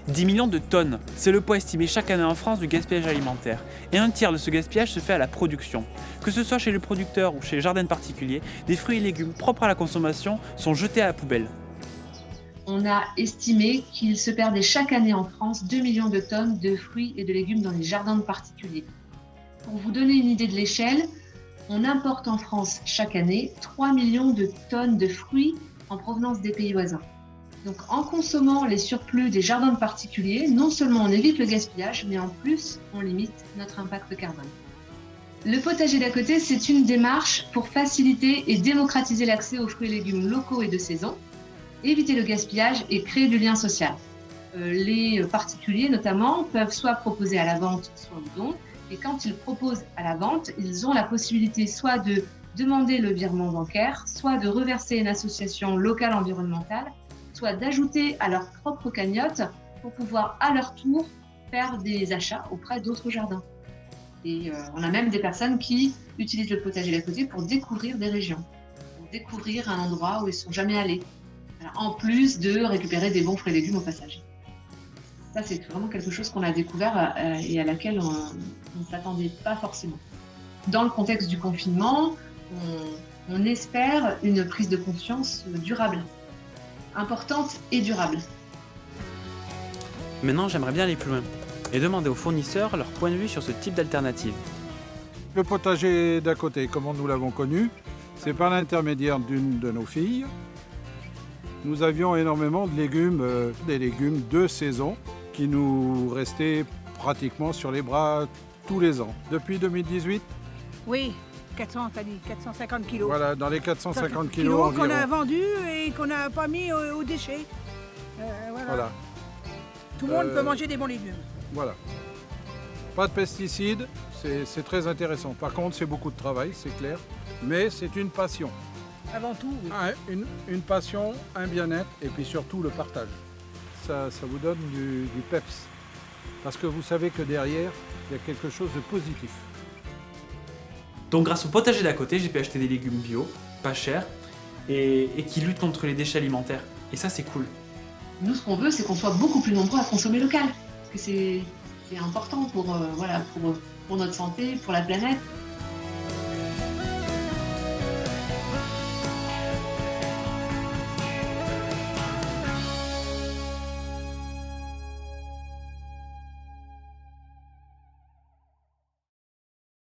10 millions de tonnes, c'est le poids estimé chaque année en France du gaspillage alimentaire. Et un tiers de ce gaspillage se fait à la production. Que ce soit chez le producteur ou chez les jardins de particuliers, des fruits et légumes propres à la consommation sont jetés à la poubelle. On a estimé qu'il se perdait chaque année en France 2 millions de tonnes de fruits et de légumes dans les jardins de particuliers. Pour vous donner une idée de l'échelle, on importe en France chaque année 3 millions de tonnes de fruits en provenance des pays voisins. Donc en consommant les surplus des jardins de particuliers, non seulement on évite le gaspillage, mais en plus on limite notre impact carbone. Le potager d'à côté, c'est une démarche pour faciliter et démocratiser l'accès aux fruits et légumes locaux et de saison, éviter le gaspillage et créer du lien social. Les particuliers notamment peuvent soit proposer à la vente, soit au don. Et quand ils proposent à la vente, ils ont la possibilité soit de demander le virement bancaire, soit de reverser une association locale environnementale, soit d'ajouter à leur propre cagnotte pour pouvoir à leur tour faire des achats auprès d'autres jardins. Et on a même des personnes qui utilisent le potager d'à côté pour découvrir des régions, pour découvrir un endroit où ils ne sont jamais allés, en plus de récupérer des bons fruits et légumes au passage. Ça, c'est vraiment quelque chose qu'on a découvert et à laquelle on ne s'attendait pas forcément. Dans le contexte du confinement, on espère une prise de conscience durable, importante et durable. Maintenant, j'aimerais bien aller plus loin et demander aux fournisseurs leur point de vue sur ce type d'alternative. Le potager d'à côté, comment nous l'avons connu, c'est par l'intermédiaire d'une de nos filles. Nous avions énormément de légumes, des légumes de saison, qui nous restaient pratiquement sur les bras tous les ans. Depuis 2018, Oui, 450 kilos. voilà, dans les 450 kilos environ. Qu'on a vendus et qu'on n'a pas mis aux déchets. Voilà, Tout le monde peut manger des bons légumes. voilà. Pas de pesticides, c'est très intéressant. Par contre, c'est beaucoup de travail, c'est clair, mais c'est une passion. Avant tout, oui. Une passion, un bien-être et puis surtout le partage. Ça vous donne du peps. Parce que vous savez que derrière, il y a quelque chose de positif. Donc grâce au potager d'à côté, j'ai pu acheter des légumes bio, pas chers, et qui luttent contre les déchets alimentaires. Et ça, c'est cool. Nous, ce qu'on veut, c'est qu'on soit beaucoup plus nombreux à consommer local. Parce que c'est important pour notre santé, pour la planète.